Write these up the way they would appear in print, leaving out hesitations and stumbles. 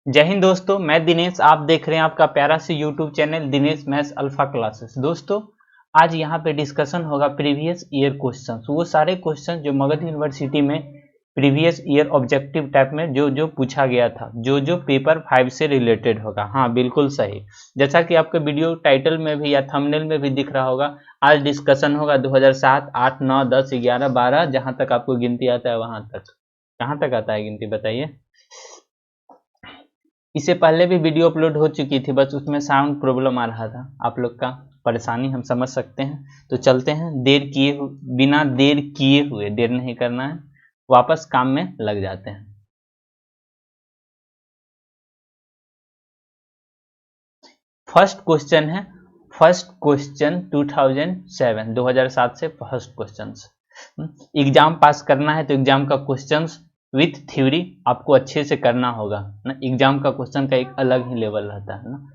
जय हिंद दोस्तों, मैं दिनेश। आप देख रहे हैं आपका प्यारा सी YouTube channel Dinesh maths alpha classes. दोस्तों, आज यहाँ पे डिस्कशन होगा प्रीवियस ईयर क्वेश्चंस। वो सारे क्वेश्चन जो मगध यूनिवर्सिटी में प्रीवियस ईयर ऑब्जेक्टिव टाइप में जो पूछा गया था, जो पेपर 5 से रिलेटेड होगा। हाँ, बिल्कुल सही। जैसा कि आपके वीडियो टाइटल में भी या थंबनेल में भी दिख रहा होगा, आज डिस्कशन होगा 2007, 8, 9, 10, 11, 12, जहाँ तक आपको गिनती आता है वहाँ तक। कहाँ तक आता है गिनती, बताइए। इससे पहले भी वीडियो अपलोड हो चुकी थी, बस उसमें साउंड प्रॉब्लम आ रहा था। आप लोग का परेशानी हम समझ सकते हैं। तो चलते हैं, बिना देर किए हुए, देर नहीं करना है, वापस काम में लग जाते हैं। फर्स्ट क्वेश्चन है, फर्स्ट क्वेश्चन 2007 से फर्स्ट क्वेश्चन। एग्जाम पास करना है तो एग्जाम का क्वेश्चंस विथ थ्योरी आपको अच्छे से करना होगा ना। एग्जाम का क्वेश्चन का एक अलग ही लेवल रहता है ना।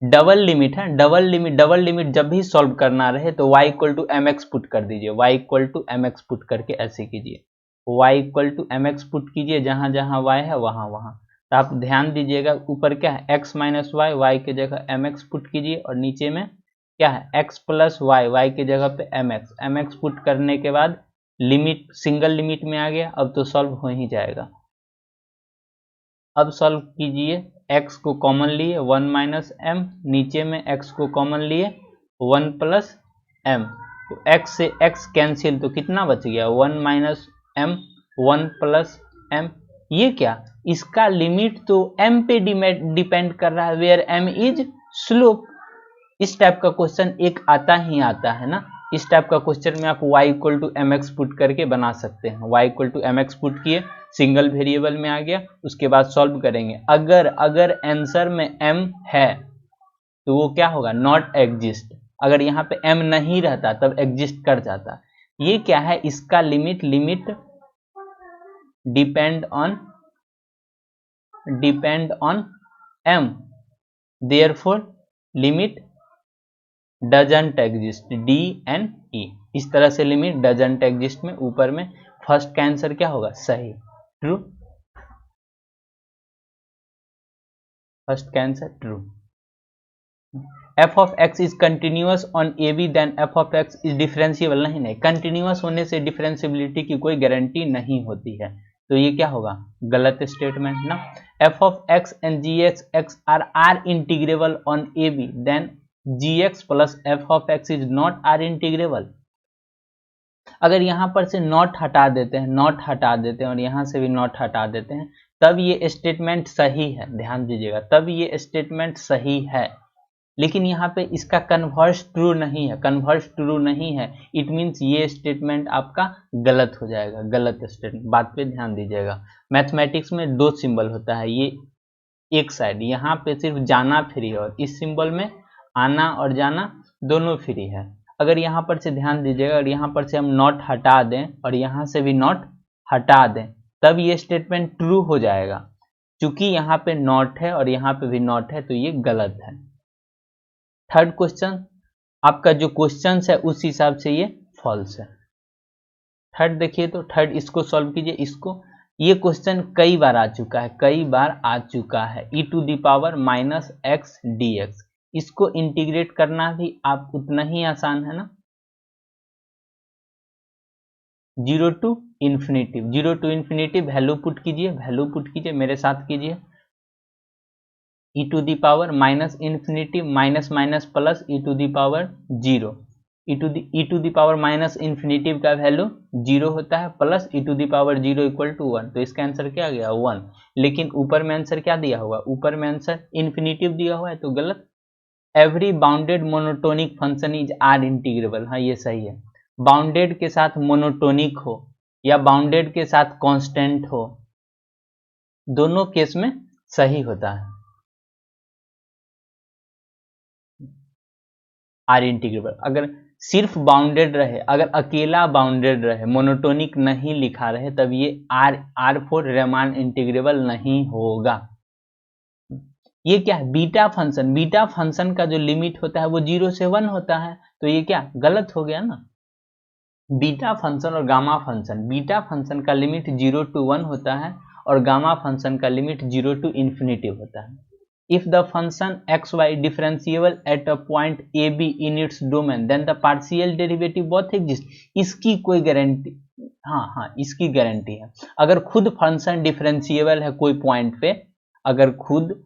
डबल लिमिट है, डबल लिमिट जब भी सॉल्व करना रहे तो y equal to M x put कर दीजिए। y equal to M x put करके ऐसे कीजिए, y equal to M x put कीजिए, जहां जहां y है वहां वहां। तो आप ध्यान दीजिएगा, ऊपर क्या है x माइनस वाई, वाई की जगह एम एक्स पुट कीजिए, और नीचे में क्या है x प्लस वाई, वाई की जगह पे एम एक्स पुट करने के बाद लिमिट सिंगल लिमिट में आ गया। अब तो सॉल्व हो ही जाएगा। अब सॉल्व कीजिए, x को कॉमन लिए 1 माइनस एम, नीचे में x को कॉमन लिए 1 प्लस एम। तो x से x कैंसिल, तो कितना बच गया 1 माइनस एम, 1 प्लस एम। ये क्या, इसका लिमिट तो m पे डिपेंड कर रहा है, वेयर m इज स्लोप। इस टाइप का क्वेश्चन एक आता ही आता है ना। इस टाइप का क्वेश्चन में आप y equal to M x put करके बना सकते हैं। y equal to M x put किए, सिंगल वेरिएबल में आ गया, उसके बाद सॉल्व करेंगे। अगर आंसर में m है तो वो क्या होगा, नॉट एग्जिस्ट। अगर यहाँ पे m नहीं रहता तब एग्जिस्ट कर जाता। ये क्या है, इसका limit depend on m, therefore limit doesn't exist, D and E. इस तरह से लिमिट डजंट एग्जिस्ट में ऊपर में फर्स्ट का आंसर क्या होगा, सही, ट्रू। फर्स्ट का answer true. F of x is continuous on A B, then F of x is differentiable. नहीं, कंटिन्यूअस होने से डिफरेंशिएबिलिटी की कोई गारंटी नहीं होती है, तो ये क्या होगा, गलत स्टेटमेंट ना। F of X and G X are integrable on A B, then G X plus F of x is not R integrable. अगर यहां पर से नॉट हटा देते हैं, और यहां से भी नॉट हटा देते हैं, तब ये स्टेटमेंट सही है। ध्यान दीजिएगा, तब ये स्टेटमेंट सही है। लेकिन यहाँ पे इसका कन्वर्स ट्रू नहीं है, इट मीन्स ये स्टेटमेंट आपका गलत हो जाएगा, गलत स्टेटमेंट। बात पे ध्यान दीजिएगा। मैथमेटिक्स में दो सिंबल होता है, ये एक साइड यहाँ पे सिर्फ जाना फ्री है, और इस सिंबल में आना और जाना दोनों फ्री है। अगर यहाँ पर से ध्यान दीजिएगा, अगर यहाँ पर से हम नॉट हटा दें और यहाँ से भी नॉट हटा दें, तब ये स्टेटमेंट ट्रू हो जाएगा। चूंकि यहाँ पे नॉट है और यहाँ पे भी नॉट है, तो ये गलत है। थर्ड क्वेश्चन, आपका जो क्वेश्चन है उस हिसाब से ये फॉल्स है। थर्ड देखिए, तो थर्ड इसको सॉल्व कीजिए। इसको, ये क्वेश्चन कई बार आ चुका है, e to the power minus x d x. इसको इंटीग्रेट करना भी आप उतना ही आसान है ना। Zero to infinity value put कीजिए, मेरे साथ कीजिए। e to the power minus infinity minus minus plus e to the power zero. e to the power minus infinity का वैल्यू जीरो होता है, plus e to the power zero equal to 1। तो इसका answer क्या आ गया, 1। लेकिन ऊपर में आंसर क्या दिया हुआ, ऊपर में आंसर इन्फिनिटिव दिया हुआ है, तो गलत। Every bounded monotonic function is R integrable. हाँ, ये सही है। बाउंडेड के साथ मोनोटोनिक हो या बाउंडेड के साथ कांस्टेंट हो, दोनों केस में सही होता है आर इंटीग्रेबल। अगर सिर्फ बाउंडेड रहे, अगर अकेला बाउंडेड रहे, मोनोटोनिक नहीं लिखा रहे, तब ये आर फोर रेमान इंटीग्रेबल नहीं होगा। ये क्या है, बीटा फंक्शन का जो लिमिट होता है वो 0 से 1 होता है, तो ये क्या गलत हो गया ना। बीटा फंक्शन और गामा फंक्शन, बीटा फंक्शन का लिमिट 0 to 1 होता है और गामा फंक्शन का लिमिट 0 to इन्फिनिटी होता है। If the function x y differentiable at a point a b in its domain then the partial derivative both exist. इसकी कोई guarantee, हाँ इसकी गारंटी है। अगर खुद फंक्शन डिफरेंशिएबल है कोई पॉइंट पे, अगर खुद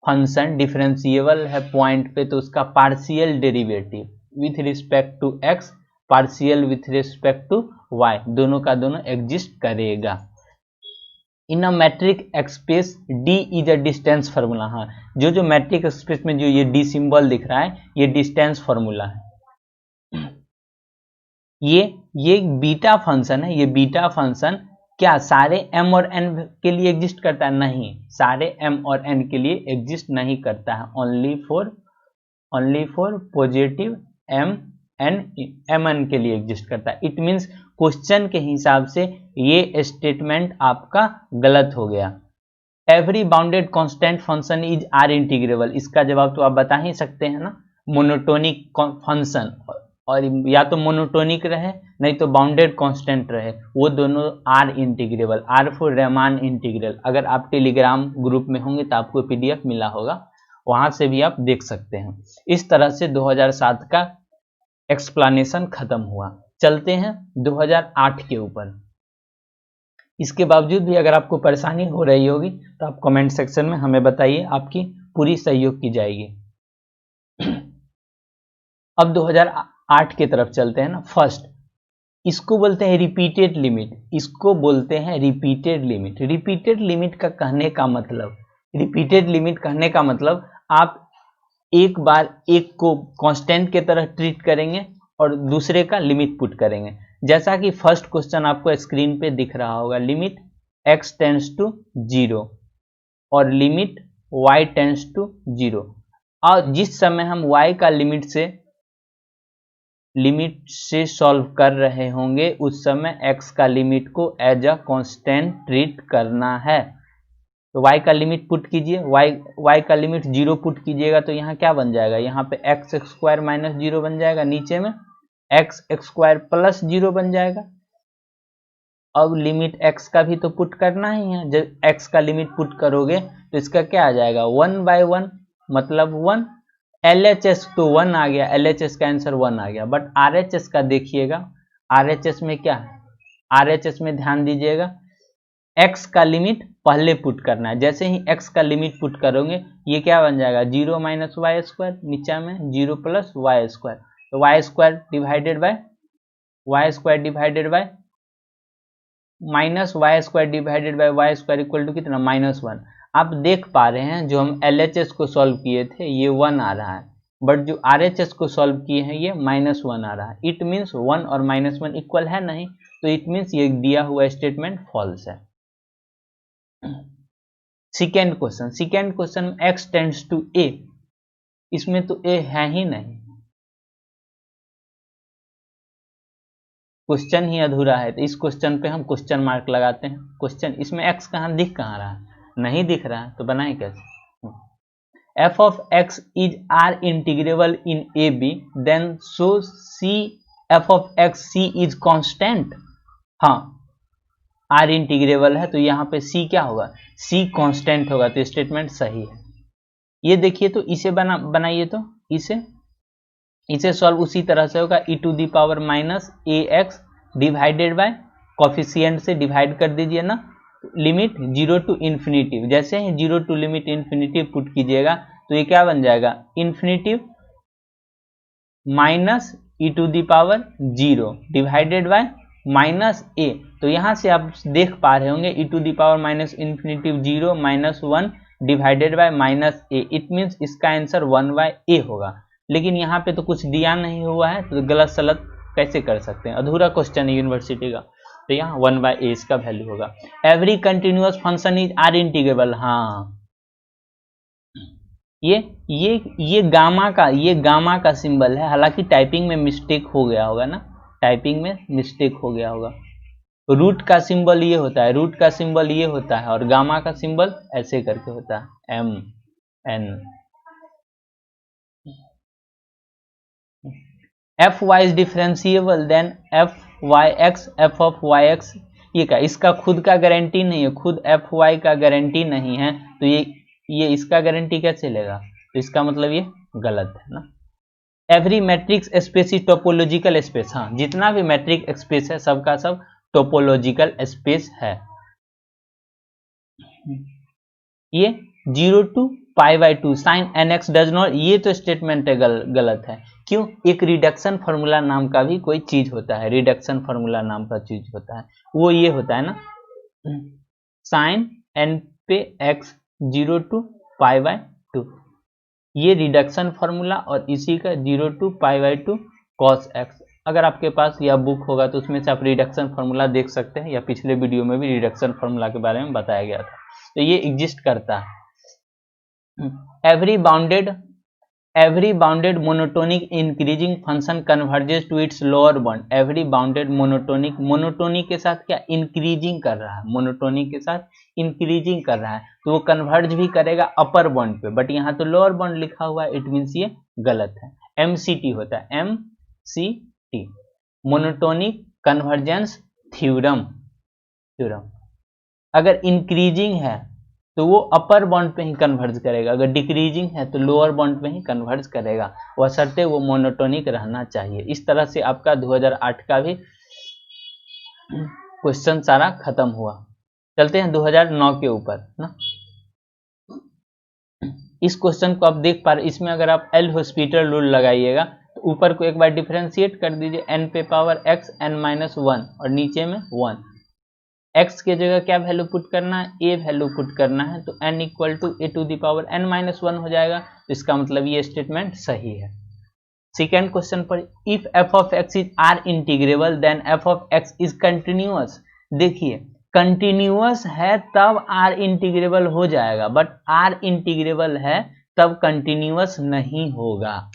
फंक्शन डिफरेंशिएबल है पॉइंट पे, तो उसका partial derivative with respect to x, partial with respect to y, दोनों का दोनों एग्जिस्ट करेगा। In a metric space d is a distance formula. हाँ, जो मैट्रिक स्पेस में जो ये डी सिंबल दिख रहा है, ये डिस्टेंस फार्मूला है। ये बीटा फंक्शन है। ये बीटा फंक्शन क्या सारे m और n के लिए एग्जिस्ट करता है? नहीं, सारे m और n के लिए एग्जिस्ट नहीं करता है। ओनली फॉर पॉजिटिव mn के लिए एग्जिस्ट करता है। इट मीन्स क्वेश्चन के हिसाब से ये स्टेटमेंट आपका गलत हो गया। Every bounded constant function is R integrable. इसका जवाब तो आप बता ही सकते हैं ना, मोनोटोनिक फंक्शन, और या तो मोनोटोनिक रहे नहीं तो बाउंडेड कांस्टेंट रहे, वो दोनों are integrable, are for Riemann integral. अगर आप टेलीग्राम ग्रुप में होंगे तो आपको पीडीएफ मिला होगा, वहां से भी आप देख सकते हैं। इस तरह से 2007 का एक्सप्लेनेशन खत्म हुआ। चलते हैं 2008 के ऊपर। इसके बावजूद भी अगर आपको परेशानी हो रही होगी तो आप कमेंट सेक्शन में हमें बताइए, आपकी पूरी सहयोग की जाएगी। अब 2008 की तरफ चलते हैं ना। फर्स्ट, इसको बोलते हैं रिपीटेड लिमिट। इसको बोलते हैं रिपीटेड लिमिट। रिपीटेड लिमिट का कहने का मतलब, रिपीटेड लिमिट कहने का मतलब आप एक बार एक को कांस्टेंट की तरह ट्रीट करेंगे और दूसरे का लिमिट पुट करेंगे। जैसा कि फर्स्ट क्वेश्चन आपको स्क्रीन पे दिख रहा होगा, लिमिट x टेंड्स टू 0 और लिमिट y टेंड्स टू 0। और जिस समय हम y का लिमिट से सॉल्व कर रहे होंगे, उस समय x का लिमिट को एज अ कांस्टेंट ट्रीट करना है। तो y का लिमिट पुट कीजिए, y का लिमिट 0 पुट कीजिएगा तो यहाँ क्या बन जाएगा, यहाँ पे x स्क्वायर माइनस 0 बन जाएगा, नीचे में x स्क्वायर प्लस 0 बन जाएगा। अब लिमिट x का भी तो पुट करना ही है। जब x का लिमिट पुट करोगे तो इसका क्या आ जाएगा, 1/1 मतलब 1। LHS तो 1 आ गया, LHS का आंसर 1 आ गया। बट RHS का देखिएगा, RHS में क्या है, RHS में ध्यान दीजिएगा, x का लिमिट पहले पुट करना है। जैसे ही x का लिमिट पुट करोगे ये क्या बन जाएगा, 0 माइनस वाई स्क्वायर, नीचे में 0 प्लस वाई स्क्वायर। तो y square divided by minus y square divided by y square equal to कितना, -1। आप देख पा रहे हैं जो हम LHS को सॉल्व किए थे ये 1 आ रहा है, बट जो RHS को सॉल्व किए हैं ये -1 आ रहा है। इट मीन्स 1 और -1 इक्वल है नहीं, तो इट मीन्स ये दिया हुआ स्टेटमेंट फॉल्स है। सेकेंड क्वेश्चन में x टेंड्स टू a, इसमें तो a है ही नहीं, क्वेश्चन ही अधूरा है। तो इस क्वेश्चन पे हम क्वेश्चन मार्क लगाते हैं। क्वेश्चन इसमें x दिख कहाँ रहा है, नहीं दिख रहा है, तो बनाए कैसे। f of x is r integrable in AB, then so c f of x c is constant। हाँ, r इंटीग्रेबल है तो यहाँ पे c क्या होगा, c कांस्टेंट होगा, तो स्टेटमेंट सही है। ये देखिए, तो इसे बनाइए, तो इसे सॉल्व उसी तरह से होगा, e to the power minus ax divided by coefficient से डिवाइड कर दीजिए ना, लिमिट 0 टू इन्फिनिटिव। जैसे ही 0 टू लिमिट इन्फिनिटिव पुट कीजिएगा तो ये क्या बन जाएगा, infinitive minus e to the power 0 divided by minus a। तो यहाँ से आप देख पा रहे होंगे e to the power minus infinitive 0 minus 1 divided by minus a। It means इसका आंसर 1/a होगा। लेकिन यहाँ पे तो कुछ दिया नहीं हुआ है, तो गलत सलत कैसे कर सकते हैं, अधूरा क्वेश्चन है यूनिवर्सिटी का। तो यहाँ 1/a इसका वैल्यू होगा। Every continuous function is R integrable. हाँ, ये गामा का सिंबल है, हालांकि टाइपिंग में मिस्टेक हो गया होगा ना, टाइपिंग में मिस्टेक हो गया होगा। रूट का सिंबल ये होता है, रूट का सिंबल ये होता है, और गामा का सिंबल ऐसे करके होता है, MN। fy is differentiable then fyx f of yx ये क्या, इसका खुद का गारंटी नहीं है, खुद एफ वाई का गारंटी नहीं है, तो ये इसका गारंटी कैसे लेगा, तो इसका मतलब ये गलत है ना। Every matrix space is topological space, हाँ जितना भी मैट्रिक स्पेस है सबका सब टोपोलॉजिकल स्पेस है। ये 0 to π/2 sine nx does not, ये तो स्टेटमेंट है गलत है। क्यों, एक रिडक्शन फार्मूला नाम का भी कोई चीज होता है, रिडक्शन फार्मूला नाम का चीज होता है, वो ये होता है ना साइन n पे x 0 to π/2, ये रिडक्शन फार्मूला, और इसी का 0 to π/2 cos x। अगर आपके पास यह बुक होगा तो उसमें से आप रिडक्शन फार्मूला देख सकते हैं, या पिछले वीडियो में भी रिडक्शन फार्मूला के बारे में बताया गया था, तो ये एग्जिस्ट करता है। Every bounded monotonic increasing function converges to its lower bound. Every bounded monotonic के साथ क्या इंक्रीजिंग कर रहा है, मोनोटोनिक के साथ इंक्रीजिंग कर रहा है, तो वो कन्वर्ज भी करेगा अपर बाउंड पे, बट यहाँ तो लोअर बाउंड लिखा हुआ है, इट मीन्स ये गलत है। MCT होता है, MCT मोनोटोनिक कन्वर्जेंस थ्योरम। अगर इंक्रीजिंग है तो वो अपर बाउंड पे ही कन्वर्ज करेगा, अगर डिक्रीजिंग है तो लोअर बाउंड पे ही कन्वर्ज करेगा, बशर्ते वो मोनोटोनिक रहना चाहिए। इस तरह से आपका 2008 का भी क्वेश्चन सारा खत्म हुआ। चलते हैं 2009 के ऊपर ना। इस क्वेश्चन को आप देख पा रहे, इसमें अगर आप एल हॉस्पिटल रूल लगाइएगा तो ऊपर को एक बार डिफरेंशिएट कर दीजिए, n पे पावर x n-1 और नीचे में 1। x के जगह क्या वैल्यू पुट करना है, a वैल्यू पुट करना है, तो n equal to a to the power n-1 हो जाएगा, तो इसका मतलब ये स्टेटमेंट सही है। सेकेंड क्वेश्चन पर, if f of x is r integrable then f of x is continuous. देखिए कंटिन्यूअस है तब r इंटीग्रेबल हो जाएगा, बट r इंटीग्रेबल है तब कंटिन्यूअस नहीं होगा।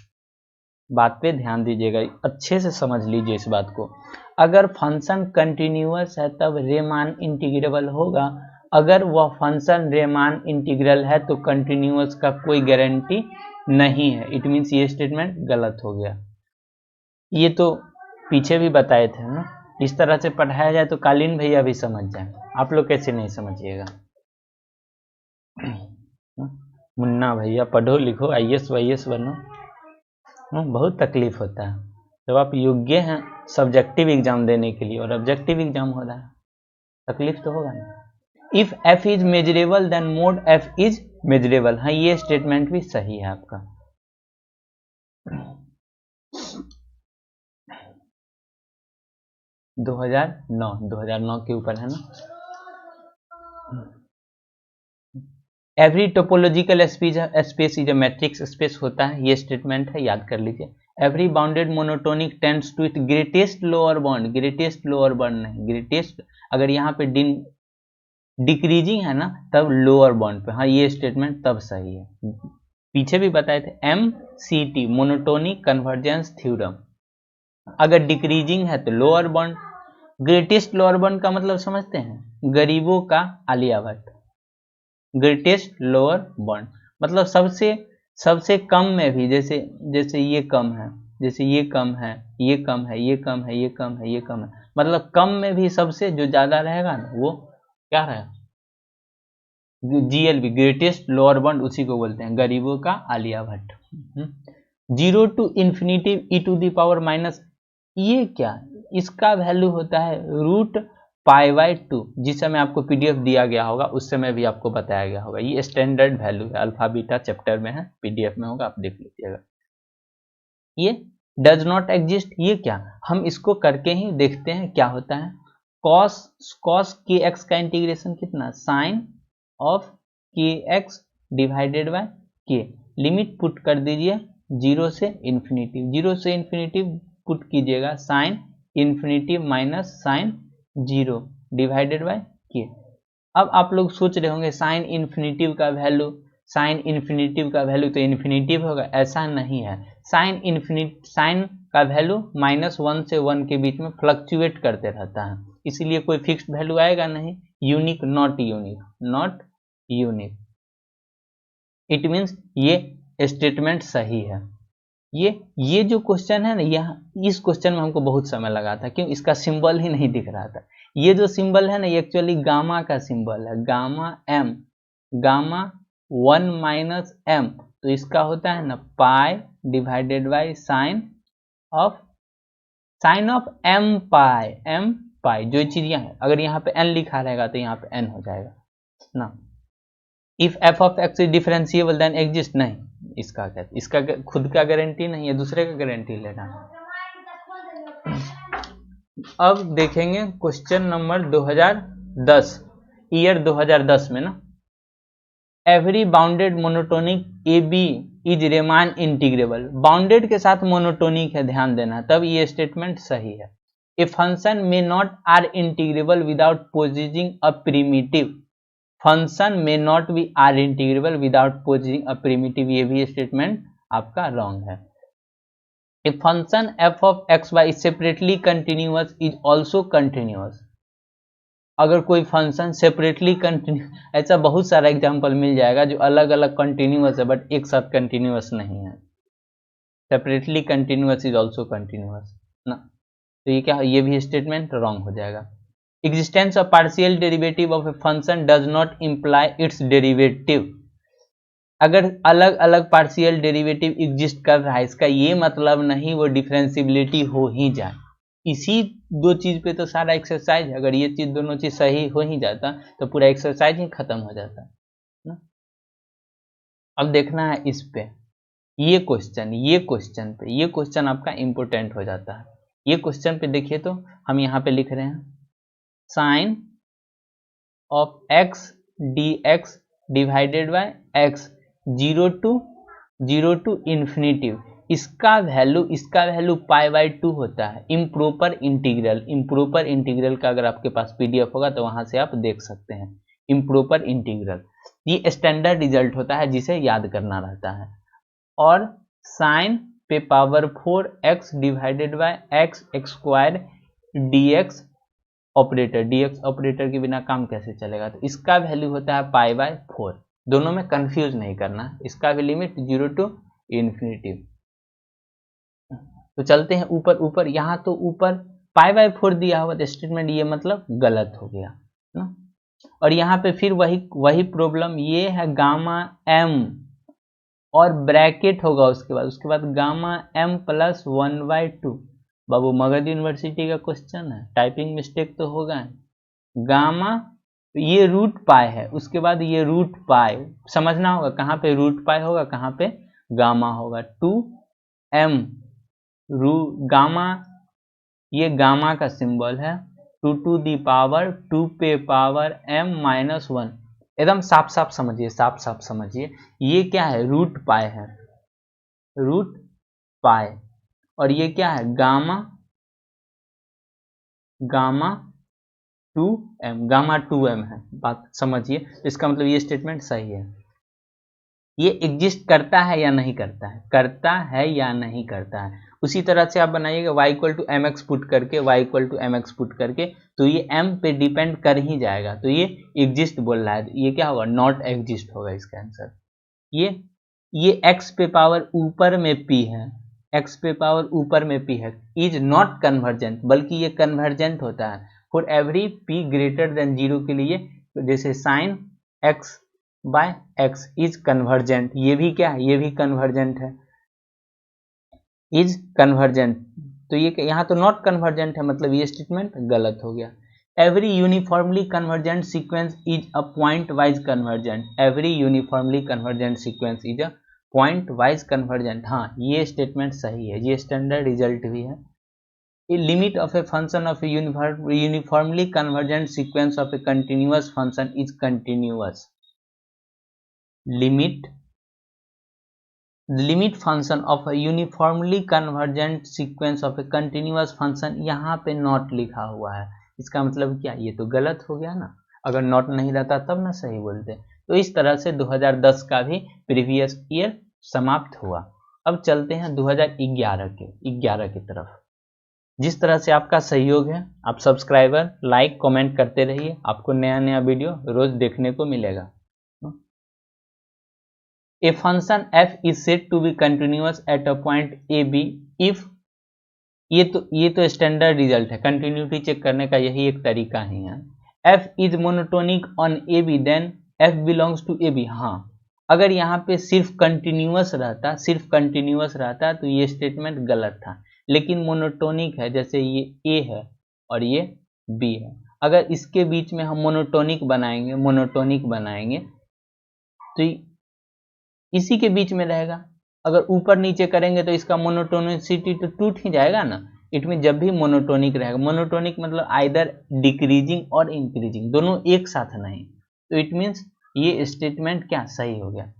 बात पे ध्यान दीजिएगा, अच्छे से समझ लीजिए इस बात को। अगर फंक्शन कंटिन्यूअस है तब रीमान इंटीग्रेबल होगा, अगर वह फंक्शन रीमान इंटीग्रल है तो कंटिन्यूअस का कोई गारंटी नहीं है, इट मीन्स ये स्टेटमेंट गलत हो गया। ये तो पीछे भी बताए थे ना, इस तरह से पढ़ाया जाए तो कालीन भैया भी समझ जाए, आप लोग कैसे नहीं समझिएगा। मुन्ना भैया पढ़ो लिखो IAS वाईएस बनो, बहुत तकलीफ होता है जब आप योग्य हैं सब्जेक्टिव एग्जाम देने के लिए और ऑब्जेक्टिव एग्जाम हो रहा है, तकलीफ तो होगा ना। If f is measurable then mod f is measurable, हाँ ये स्टेटमेंट भी सही है आपका। दो 2009 के ऊपर है ना। Every topological space is a matrix space होता है, ये स्टेटमेंट है, याद कर लीजिए। Every bounded monotonic tends to it greatest lower bound, greatest lower bound नहीं, ग्रेटेस्ट अगर यहाँ पे डिक्रीजिंग है ना तब लोअर बाउंड पे, हाँ ये स्टेटमेंट तब सही है। पीछे भी बताए थे MCT मोनोटोनिक कन्वर्जेंस थ्योरम, अगर डिक्रीजिंग है तो lower bound. Greatest lower bound का मतलब समझते हैं, गरीबों का Alia Bhatt. Greatest lower bound मतलब सबसे कम में भी, जैसे ये कम है, जैसे ये कम है, ये कम है, ये कम है, ये कम है, ये कम है, मतलब कम में भी सबसे जो ज्यादा रहेगा ना वो क्या रहेगा, GLB ग्रेटेस्ट लोअर बाउंड, उसी को बोलते हैं गरीबों का Alia Bhatt. 0 to infinity e to the power minus, ये क्या, इसका वैल्यू होता है √π/2, जिस समय आपको PDF दिया गया होगा उस समय भी आपको बताया गया होगा, ये स्टैंडर्ड वैल्यू है, अल्फा बीटा चैप्टर में है, PDF में होगा, आप देख लीजिएगा। ये डज नॉट एग्जिस्ट, ये क्या, हम इसको करके ही देखते हैं क्या होता है। cos kx का इंटीग्रेशन कितना, sine of kx divided by k, limit put कर दीजिए 0 से इन्फिनिटी, 0 से इन्फिनिटी पुट कीजिएगा sine infinity minus sine 0 divided by k। अब आप लोग सोच रहे होंगे साइन इन्फिनिटिव का वैल्यू तो इन्फिनिटिव होगा, ऐसा नहीं है। साइन का वैल्यू -1 से 1 के बीच में फ्लक्चुएट करते रहता है, इसीलिए कोई फिक्स्ड वैल्यू आएगा नहीं, unique not unique, it means ये स्टेटमेंट सही है। ये जो क्वेश्चन है ना, यहाँ इस क्वेश्चन में हमको बहुत समय लगा था, क्यों, इसका सिंबल ही नहीं दिख रहा था, ये जो सिंबल है ना ये एक्चुअली गामा का सिंबल है, gamma m, gamma 1 minus m, तो इसका होता है ना pi divided by sine of m pi, जो चीज यहाँ है, अगर यहाँ पे n लिखा रहेगा तो यहाँ पे n हो जाएगा ना। If f of x is differentiable then exist, नहीं, इसका क्या, इसका खुद का गारंटी नहीं है, दूसरे का गारंटी लेना। अब देखेंगे क्वेश्चन नंबर 2010, ईयर 2010 में ना, every bounded monotonic a b is Riemann integrable, bounded के साथ मोनोटोनिक है, ध्यान देना, तब ये स्टेटमेंट सही है। A function may not R integrable without possessing a primitive, function may not be R integrable without possessing a primitive, ये भी स्टेटमेंट आपका रॉन्ग है। A function f of x y separately continuous is also continuous, अगर कोई function separately continue, ऐसा बहुत सारा example मिल जाएगा जो अलग अलग कंटिन्यूअस है बट एक साथ कंटिन्यूअस नहीं है, separately continuous is also continuous ना, तो ये क्या, ये भी स्टेटमेंट रॉन्ग हो जाएगा। Existence of partial derivative of a function does not imply it's derivative, अगर अलग अलग पार्शियल डेरिवेटिव एग्जिस्ट कर रहा है इसका ये मतलब नहीं वो डिफरेंशिबिलिटी हो ही जाए, इसी दो चीज पे तो सारा एक्सरसाइज है, अगर ये चीज दोनों चीज सही हो ही जाता तो पूरा एक्सरसाइज ही खत्म हो जाता ना। अब देखना है इस पे, ये क्वेश्चन आपका इंपोर्टेंट हो जाता है। ये क्वेश्चन पे देखिए तो हम यहाँ पे लिख रहे हैं sine of x d x divided by x 0 to infinitive, इसका वैल्यू पाई बाई 2 होता है। इम्प्रोपर इंटीग्रल का अगर आपके पास पीडीएफ होगा तो वहां से आप देख सकते हैं। इम्प्रोपर इंटीग्रल ये स्टैंडर्ड रिजल्ट होता है जिसे याद करना रहता है। और साइन पे power 4 x divided by x square dx operator के बिना काम कैसे चलेगा, तो इसका वैल्यू होता है पाई बाय 4, दोनों में कंफ्यूज नहीं करना, इसका भी लिमिट 0 टू इन्फिनिटी। तो चलते हैं ऊपर, यहाँ तो ऊपर पाई बाय 4 दिया हुआ तो स्टेटमेंट ये मतलब गलत हो गया ना। और यहाँ पे फिर वही प्रॉब्लम, ये है गामा एम और ब्रैकेट होगा उसके बाद गामा एम प्लस 1/2, बाबू मगध यूनिवर्सिटी का क्वेश्चन है, टाइपिंग मिस्टेक तो होगा। गामा ये रूट पाई है, उसके बाद ये रूट पाई, समझना होगा कहाँ पे रूट पाई होगा कहाँ पे गामा होगा। 2m गामा, ये गामा का सिंबल है, 2 टू दी पावर 2 पे पावर m माइनस 1, एकदम साफ समझिए, ये क्या है रूट पाई है, रूट पाई, और ये क्या है गामा 2m है, बात समझिए। इसका मतलब ये स्टेटमेंट सही है। ये एग्जिस्ट करता है या नहीं करता है, करता है या नहीं करता है। उसी तरह से आप बनाइएगा y equal to M x put करके, तो ये m पे डिपेंड कर ही जाएगा, तो ये एग्जिस्ट बोल रहा है, ये क्या होगा नॉट एग्जिस्ट होगा इसका आंसर। ये x पे पावर ऊपर में p है, x पे पावर ऊपर में p है, इज नॉट कन्वर्जेंट, बल्कि ये कन्वर्जेंट होता है for every p greater than 0 के लिए, जैसे sine x by x is convergent, ये भी क्या है, ये भी कन्वर्जेंट है, इज कन्वर्जेंट, तो ये यहाँ तो नॉट कन्वर्जेंट है, मतलब ये स्टेटमेंट गलत हो गया। Every uniformly convergent sequence is a point wise convergent, every uniformly convergent sequence is a point wise convergent, हाँ ये स्टेटमेंट सही है, ये स्टैंडर्ड रिजल्ट भी है। Limit of a function of A uniformly convergent sequence of A continuous function is continuous. Limit function of a uniformly convergent sequence of A continuous function, यहाँ पे not लिखा हुआ है, इसका मतलब क्या, ये तो गलत हो गया ना, अगर नॉट नहीं रहता तब ना सही बोलते। तो इस तरह से 2010 का भी प्रीवियस ईयर समाप्त हुआ। अब चलते हैं 2011 की तरफ। जिस तरह से आपका सहयोग है, आप सब्सक्राइबर लाइक कमेंट करते रहिए, आपको नया वीडियो रोज देखने को मिलेगा। A function f is said to be continuous at a point a b if ये तो स्टैंडर्ड रिजल्ट है, कंटिन्यूटी चेक करने का यही एक तरीका ही है। F is monotonic on A B then f belongs to a b. हाँ, अगर यहाँ पे सिर्फ कंटिन्यूअस रहता तो ये स्टेटमेंट गलत था, लेकिन मोनोटोनिक है, जैसे ये ए है और ये बी है, अगर इसके बीच में हम मोनोटोनिक बनाएंगे तो इसी के बीच में रहेगा। अगर ऊपर नीचे करेंगे तो इसका मोनोटोनिसिटी तो टूट ही जाएगा ना। इट मीन जब भी मोनोटोनिक रहेगा, मोनोटोनिक मतलब आइदर डिक्रीजिंग और इंक्रीजिंग, दोनों एक साथ नहीं, तो इट मीन्स ये स्टेटमेंट क्या सही हो गया।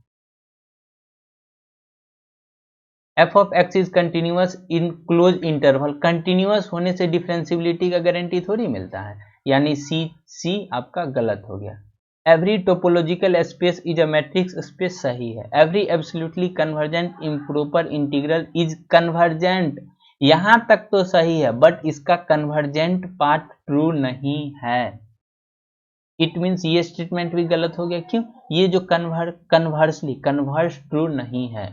F of x is continuous in close interval, continuous होने से डिफरेंशिबिलिटी का गारंटी थोड़ी मिलता है, यानी सी आपका गलत हो गया। Every topological space is a matrix space सही है। Every absolutely convergent improper integral is convergent, यहां तक तो सही है, बट इसका कन्वर्जेंट पार्ट ट्रू नहीं है। इट मीन्स ये स्टेटमेंट भी गलत हो गया। क्यों? ये जो कन्वर्स ट्रू नहीं है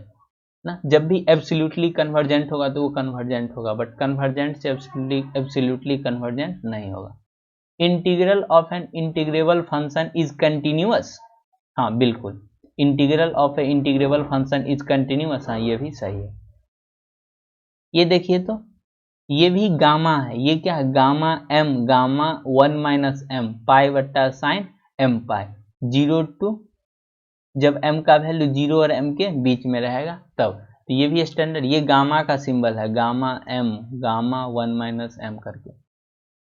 ना। जब भी एब्सोल्युटली कन्वर्जेंट होगा तो वो कन्वर्जेंट होगा, बट कन्वर्जेंट से एब्सोल्युटली कन्वर्जेंट नहीं होगा। Integral of an integrable function is continuous, हाँ बिल्कुल, integral of a integrable function is continuous, हाँ ये भी सही है। ये देखिए तो ये भी गामा है, ये क्या है, gamma m, gamma 1 minus m pi बट्टा साइन एम पाई, 0 टू, जब m का वैल्यू 0 और m के बीच में रहेगा तब, तो ये भी स्टैंडर्ड, ये गामा का सिंबल है, gamma m, gamma 1 minus m करके।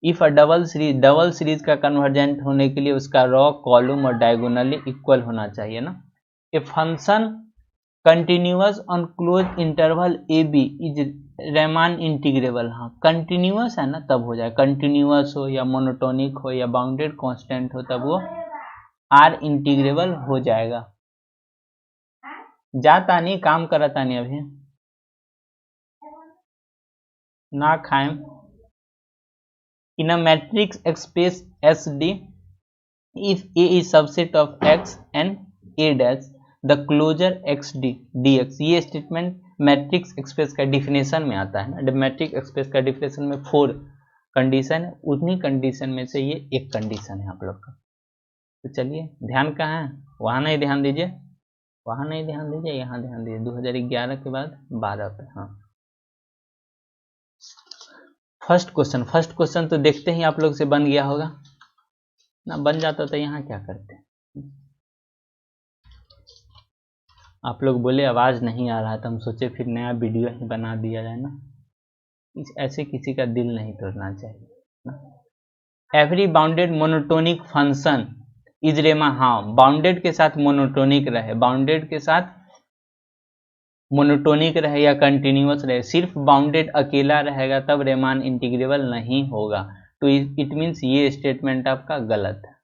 इफ अ डबल सीरीज का कन्वर्जेंट होने के लिए उसका रॉ, कॉलम और डायगोनली इक्वल होना चाहिए ना। A function continuous on close interval a b is Riemann integrable, हाँ कंटिन्यूअस है ना तब हो जाए, कंटिन्यूअस हो या मोनोटोनिक हो या बाउंडेड कांस्टेंट हो तब वो आर इंटीग्रेबल हो जाएगा। जाता नहीं, काम करता नहीं अभी ना खाएं। In a matrix space S D if A is subset of X and A dash the closure x d dx, ये स्टेटमेंट मैट्रिक्स स्पेस का डिफिनेशन में आता है ना। मैट्रिक्स स्पेस का डिफिनेशन में 4 कंडीशन है, उन्हीं कंडीशन में से ये एक कंडीशन है आप लोग का। तो चलिए ध्यान कहाँ है, वहाँ नहीं ध्यान दीजिए, वहाँ नहीं ध्यान दीजिए, यहाँ ध्यान दीजिए, 2011 के बाद 12 पे। हाँ फर्स्ट क्वेश्चन तो देखते ही आप लोग से बन गया होगा ना, बन जाता तो यहाँ क्या करते। आप लोग बोले आवाज़ नहीं आ रहा था, हम सोचे फिर नया वीडियो ही बना दिया जाए ना, ऐसे किसी का दिल नहीं तोड़ना चाहिए ना। Every bounded monotonic function is Riemann, हाँ बाउंडेड के साथ मोनोटोनिक रहे, बाउंडेड के साथ मोनोटोनिक रहे या कंटिन्यूअस रहे, सिर्फ बाउंडेड अकेला रहेगा तब रेमान इंटीग्रेबल नहीं होगा, तो इट मीन्स ये स्टेटमेंट आपका गलत है।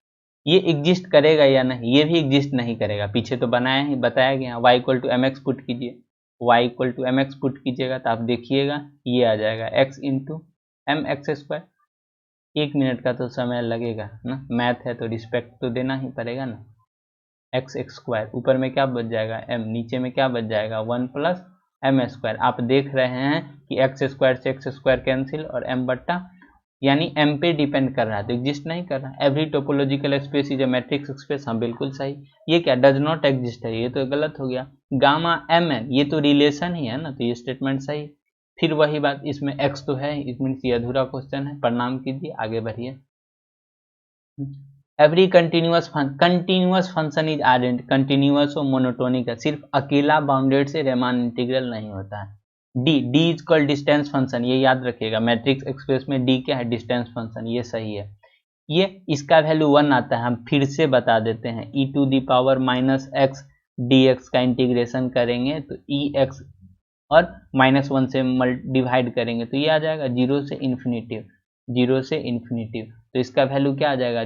ये एग्जिस्ट करेगा या नहीं, ये भी एग्जिस्ट नहीं करेगा, पीछे तो बताया गया y equal to M x put कीजिए, y equal to M x put कीजिएगा तो आप देखिएगा ये आ जाएगा x into m x square. 1 minute का तो समय लगेगा ना, मैथ है तो रिस्पेक्ट तो देना ही पड़ेगा ना। एक्स स्क्वायर ऊपर में क्या बच जाएगा m, नीचे में क्या बच जाएगा 1 प्लस एम स्क्वायर। आप देख रहे हैं कि एक्स स्क्वायर से एक्स स्क्वायर कैंसिल और m बट्टा, यानी m पे डिपेंड कर रहा है तो एग्जिस्ट नहीं कर रहा। Every topological space is a matrix space, हाँ बिल्कुल सही। ये क्या डज नॉट एग्जिस्ट है, ये तो गलत हो गया। गामा mn ये तो रिलेशन ही है ना, तो ये स्टेटमेंट सही। फिर वही बात, इसमें x तो है, इट मीन्स ये अधूरा क्वेश्चन है। प्रणाम कीजिए, आगे बढ़िए। एवरी कंटिन्यूअस फंक्शन इज आइडेंट, कंटिन्यूअस और मोनोटोनिक है, सिर्फ अकेला बाउंडेड से रेमान इंटीग्रल नहीं होता है। D is called distance function, ये याद रखिएगा, मैट्रिक्स एक्सप्रेस में डी क्या है, डिस्टेंस फंक्शन, ये सही है। ये इसका वैल्यू 1 आता है, हम फिर से बता देते हैं, e to the power minus x d x का इंटीग्रेशन करेंगे तो ई एक्स और -1 से डिवाइड करेंगे तो ये आ जाएगा 0 से इन्फिनिटिव, तो इसका वैल्यू क्या आ जाएगा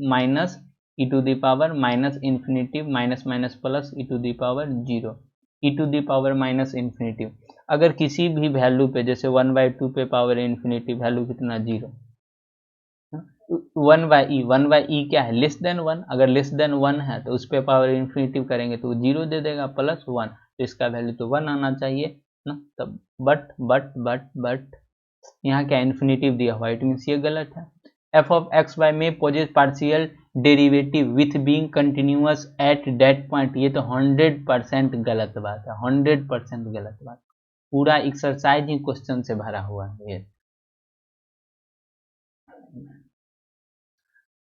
minus e to the power minus infinitive minus minus plus e to the power 0, e to the power minus infinitive. अगर किसी भी वैल्यू पे जैसे 1/2 पे पावर इन्फिनिटी वैल्यू कितना 0, 1/e क्या है लेस देन 1, अगर लेस देन 1 है तो उस पर पावर इन्फिनिटिव करेंगे तो 0 दे देगा प्लस 1, तो इसका वैल्यू तो 1 आना चाहिए ना। तब बट यहाँ क्या इन्फिनेटिव दिया हुआ, इट मीन्स ये गलत है। एफ ऑफ एक्स वाई में possess partial derivative with being continuous at that point, ये तो 100% गलत बात है, 100% गलत बात। पूरा एक्सरसाइज ही क्वेश्चन से भरा हुआ है ये।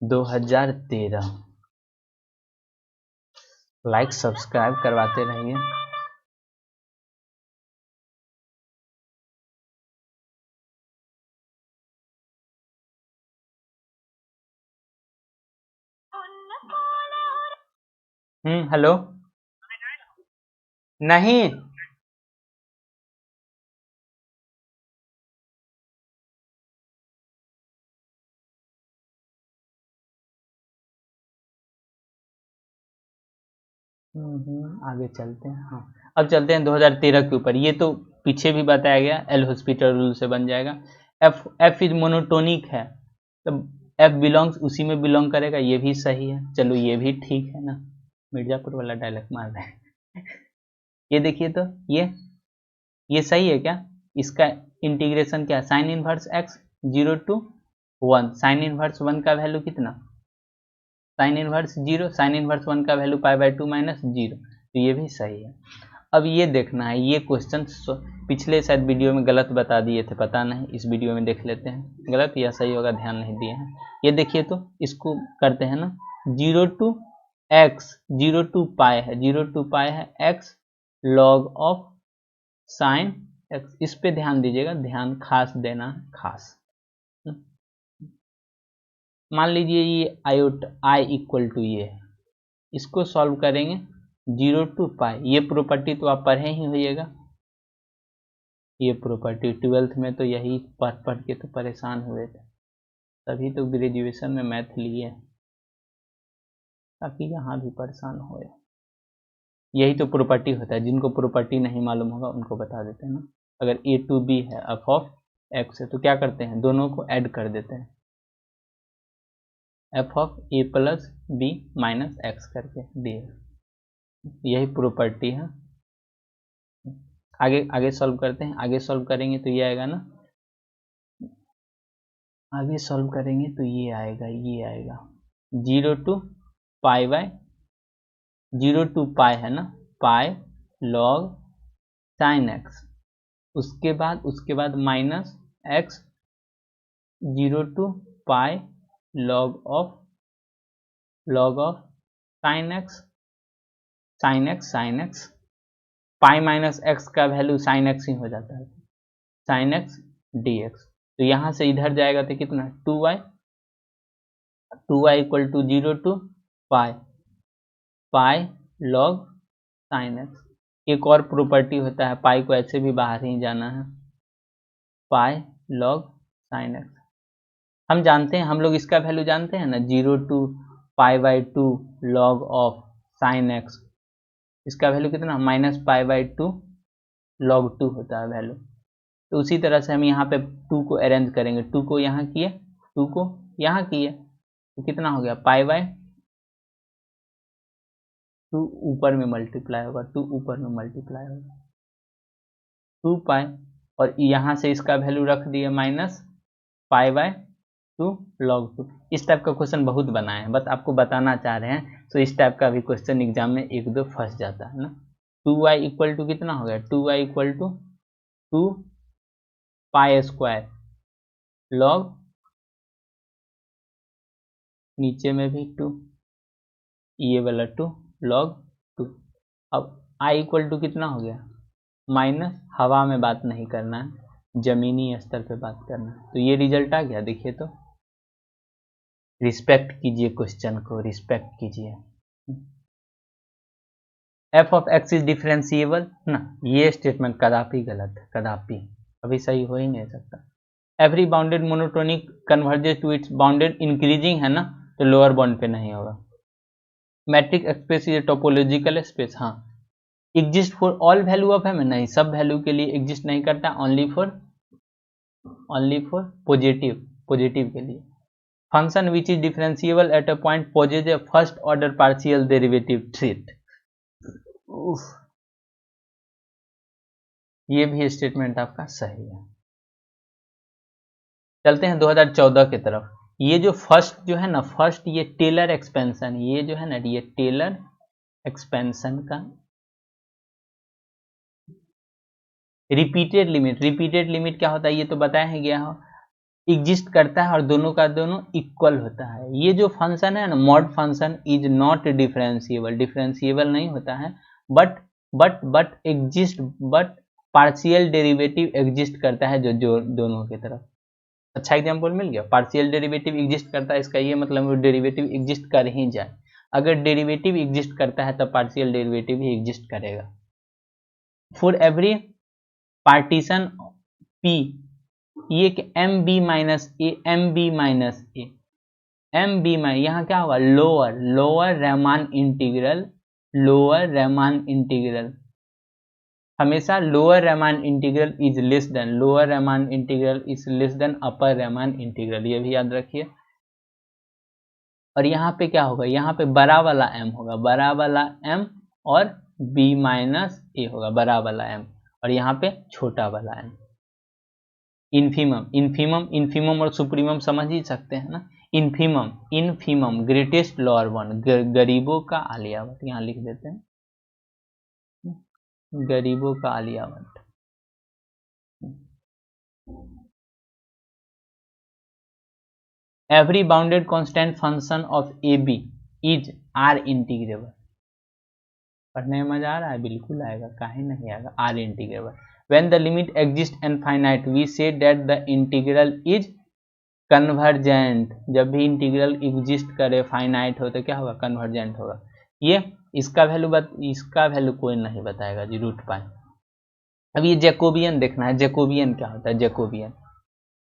2013 लाइक सब्सक्राइब करवाते रहिए। हेलो। नहीं आगे चलते हैं। हाँ अब चलते हैं 2013 के ऊपर। ये तो पीछे भी बताया गया, एल हॉस्पिटल रूल से बन जाएगा। एफ इज मोनोटोनिक है, तो एफ बिलोंग्स उसी में बिलोंग करेगा, ये भी सही है। चलो ये भी ठीक है ना, मिर्जापुर वाला डायलॉग मार रहे हैं। ये देखिए तो ये सही है क्या? इसका इंटीग्रेशन क्या है? Sine inverse x 0 to 1, sine inverse 1 का वैल्यू कितना? साइन इनवर्स 0, साइन इनवर्स 1 का वैल्यू π/2 - 0, तो ये भी सही है। अब ये देखना है, ये क्वेश्चन पिछले शायद वीडियो में गलत बता दिए थे, पता नहीं, इस वीडियो में देख लेते हैं गलत या सही होगा, ध्यान नहीं दिए हैं। ये देखिए तो इसको करते हैं ना, 0 to x, 0 to π है, 0 to π है x log of sine x, इस पे ध्यान दीजिएगा, ध्यान खास देना है, खास। मान लीजिए ये i इक्वल टू ये है, इसको सॉल्व करेंगे 0 to π, ये प्रॉपर्टी तो आप पढ़े ही होइएगा, ये प्रॉपर्टी 12th में तो यही पढ़ के तो परेशान हुए थे, तभी तो ग्रेजुएशन में मैथ लिए, ताकि यहाँ भी परेशान हो। यही तो प्रॉपर्टी होता है, जिनको प्रॉपर्टी नहीं मालूम होगा उनको बता देते हैं ना। अगर a to b है, एफ ऑफ एक्स है, तो क्या करते हैं, दोनों को ऐड कर देते हैं, F of a + b - x करके दिए, यही प्रॉपर्टी है। आगे सॉल्व करते हैं, आगे सॉल्व करेंगे तो ये आएगा ना, आगे सॉल्व करेंगे तो ये आएगा 0 to π/, 0 to π है ना, पाई log sin x, उसके बाद -x 0 to π log of sin x, sin x pi -x का वैल्यू sin x ही हो जाता है, sin x dx, तो यहाँ से इधर जाएगा तो कितना 2y = 0 to π log sin x। एक और प्रॉपर्टी होता है, पाई को ऐसे भी बाहर ही जाना है, पाई log sin x। हम जानते हैं, हम लोग इसका वैल्यू जानते हैं ना, 0 to π/2 log of sin x, इसका वैल्यू कितना -π/2 log 2 होता है वैल्यू। तो उसी तरह से हम यहाँ पे 2 को अरेंज करेंगे, 2 को यहाँ किए, 2 को यहाँ किए, तो कितना हो गया π/2 ऊपर में मल्टीप्लाई होगा, 2 ऊपर में मल्टीप्लाई होगा 2π, और यहाँ से इसका वैल्यू रख दिए -π/2 log 2। इस टाइप का क्वेश्चन बहुत बनाए हैं, बस आपको बताना चाह रहे हैं, तो इस टाइप का भी क्वेश्चन एग्जाम में 1-2 फंस जाता है ना। 2y इक्वल टू कितना हो गया, 2y इक्वल टू 2π² log, नीचे में भी 2, ये वाला 2 log 2। अब i इक्वल टू कितना हो गया, माइनस, हवा में बात नहीं करना है, जमीनी स्तर पे बात करना है, तो ये रिजल्ट आ गया। देखिए तो रिस्पेक्ट कीजिए क्वेश्चन को, रिस्पेक्ट कीजिए। F of x is differentiable ना, ये स्टेटमेंट कदापि गलत है, कदापि अभी सही हो ही नहीं सकता। Every bounded monotonic converges to its bounded increasing है ना, तो लोअर बाउंड पे नहीं होगा। Metric space is topological space, हाँ exist for all value of M, नहीं सब वैल्यू के लिए एग्जिस्ट नहीं करता, ओनली फॉर पॉजिटिव के लिए। Function which is differentiable at a point possess a first order partial derivative treat. ये भी स्टेटमेंट आपका सही है। चलते हैं 2014 की तरफ। ये जो फर्स्ट जो है ना, फर्स्ट ये टेलर एक्सपेंशन, ये जो है ना ये टेलर एक्सपेंशन का रिपीटेड लिमिट क्या होता है ये तो बताया है गया हो, एग्जिस्ट करता है और दोनों का दोनों इक्वल होता है। ये जो फंक्शन है ना mod function is not differentiable नहीं होता है, but exist, but partial derivative exist करता है जो दोनों की तरफ। अच्छा एग्जाम्पल मिल गया, पार्शियल डेरिवेटिव एग्जिस्ट करता है, इसका ये मतलब डेरिवेटिव एग्जिस्ट कर ही जाए। अगर डेरिवेटिव एग्जिस्ट करता है तब पार्शियल डेरिवेटिव भी एग्जिस्ट करेगा। फॉर एवरी पार्टीशन P, ये कि एम बी माइनस ए यहाँ क्या होगा, लोअर रेमान इंटीग्रल हमेशा lower Riemann integral is less than upper Riemann integral, ये भी याद रखिए। और यहाँ पे क्या होगा, यहाँ पे बड़ा वाला m होगा, बड़ा वाला m, और b माइनस ए होगा बड़ा वाला m, और यहाँ पे छोटा वाला m। इन्फीमम और सुप्रीमम समझ ही सकते हैं ना। इन्फीमम ग्रेटेस्ट लोअर वन, गरीबों का आलिया भट्ट, यहाँ लिख देते हैं गरीबों का Alia Bhatt. Every bounded constant function of a b is R integrable. पढ़ने में मजा आ रहा है, बिल्कुल आएगा, काहे नहीं आएगा, R integrable. When the limit exist infinite we say that the integral is convergent. जब भी इंटीग्रल एग्जिस्ट करे फाइनाइट हो तो क्या होगा, कन्वर्जेंट होगा। ये इसका वैल्यू कोई नहीं बताएगा जी, रूट पाए। अब ये जैकोबियन देखना है, जैकोबियन क्या होता है,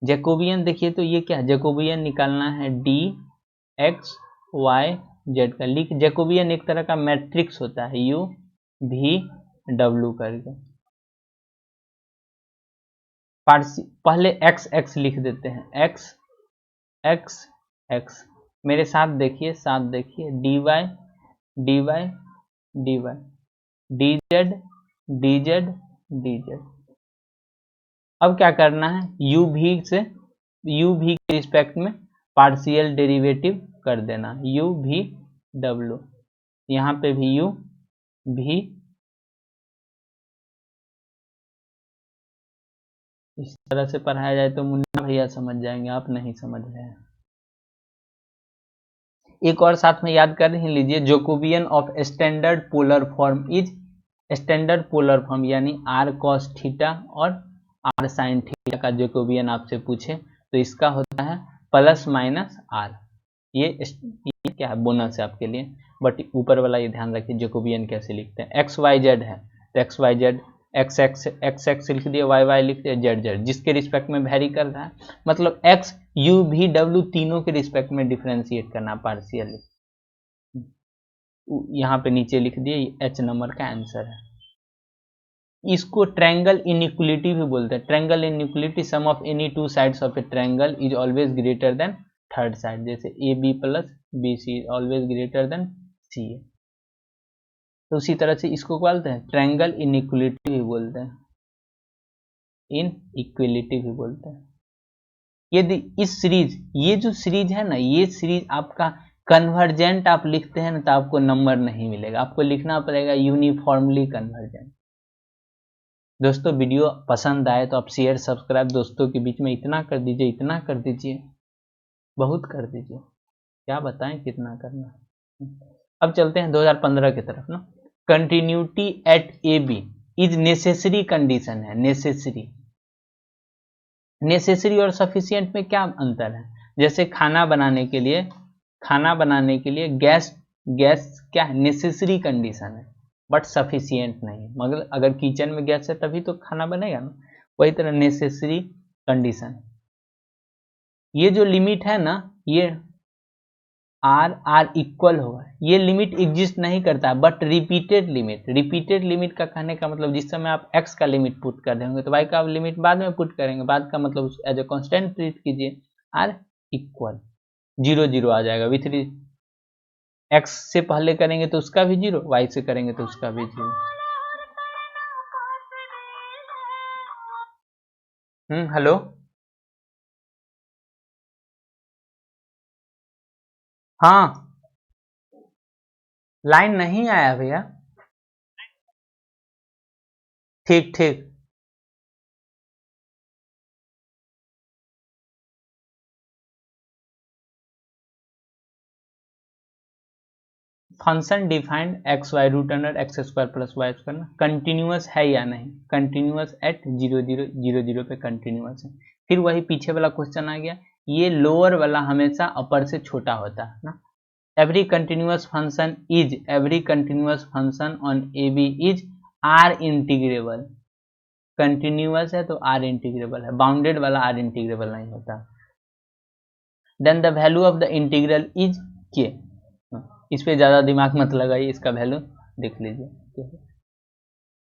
जैकोबियन देखिए तो ये क्या है, जैकोबियन निकालना है डी एक्स वाई जेड का। लिख, जैकोबियन एक तरह का मैट्रिक्स होता है, यू भी डब्ल्यू करके। पहले एक्स एक्स लिख देते हैं, एक्स एक्स एक्स, मेरे साथ देखिए d y d y d y d z d z d z. अब क्या करना है, यू भी के रिस्पेक्ट में पार्शियल डेरिवेटिव कर देना, यू भी डब्ल्यू, यहाँ पे भी यू भी, इस तरह से पढ़ाया जाए तो मुन्ना भैया समझ जाएंगे, आप नहीं समझ रहे हैं। एक और साथ में याद कर ही लीजिए, Jacobian of standard polar form is, standard polar form यानी आर कॉस थीटा और आर साइन थीटा का जैकोबियन आपसे पूछे तो इसका होता है प्लस माइनस आर। ये क्या है, बोनस है आपके लिए, बट ऊपर वाला ये ध्यान रखिए जैकोबियन कैसे लिखते हैं। एक्स वाई जेड है तो x y z, x x लिख दिए, वाई वाई लिख दिए, जेड जेड, जिसके रिस्पेक्ट में वेरी कर रहा है, मतलब एक्स यू भी डब्ल्यू तीनों के रिस्पेक्ट में डिफ्रेंशिएट करना पार्शियली। यहाँ पे नीचे लिख दिए, एच नंबर का आंसर है। इसको ट्रायंगल इनइक्वलिटी भी बोलते हैं। Triangle inequality, sum of any two sides of a triangle is always greater than third side, जैसे A B plus B C is always greater than C A. तो उसी तरह से इसको क्या बोलते हैं, ट्रायंगल इनइक्वलिटी भी बोलते हैं, इनइक्वलिटी भी बोलते हैं। यदि इस सीरीज, ये जो सीरीज है ना, ये सीरीज आपका कन्वर्जेंट आप लिखते हैं ना तो आपको नंबर नहीं मिलेगा, आपको लिखना पड़ेगा यूनिफॉर्मली कन्वर्जेंट। दोस्तों वीडियो पसंद आए तो आप शेयर सब्सक्राइब दोस्तों के बीच में इतना कर दीजिए, इतना कर दीजिए, बहुत कर दीजिए, क्या बताएं कितना करना। अब चलते हैं 2015 की तरफ ना। Continuity at a b is necessary condition है, नेसेसरी और सफिशिएंट में क्या अंतर है। जैसे खाना बनाने के लिए गैस क्या है, नेसेसरी कंडीशन है बट सफिशिएंट नहीं। मगर अगर किचन में गैस है तभी तो खाना बनेगा ना, वही तरह नेसेसरी कंडीशन। ये जो लिमिट है ना, ये आर इक्वल होगा, ये लिमिट एग्जिस्ट नहीं करता है, बट रिपीटेड लिमिट का कहने का मतलब जिस समय आप एक्स का लिमिट पुट कर देंगे तो वाई का लिमिट बाद में पुट करेंगे, बाद का मतलब एज ए कांस्टेंट ट्रीट कीजिए, आर इक्वल 0 0 आ जाएगा। विथ एक्स से पहले करेंगे तो उसका भी 0, वाई से करेंगे तो उसका भी 0। हेलो हाँ लाइन नहीं आया भैया। ठीक ठीक। Function defined x y root under x square plus y square ना कंटिन्यूअस है या नहीं, कंटिन्यूअस एट 0 0 0 0 पे कंटिन्यूअस है। फिर वही पीछे वाला क्वेश्चन आ गया, ये लोअर वाला हमेशा अपर से छोटा होता है ना। Every continuous function on A b is R integrable. Continuous है तो आर इंटीग्रेबल है, बाउंडेड वाला आर इंटीग्रेबल नहीं होता। Then the value of the integral is k. इस पे ज्यादा दिमाग मत लगाइए, इसका वैल्यू देख लीजिए।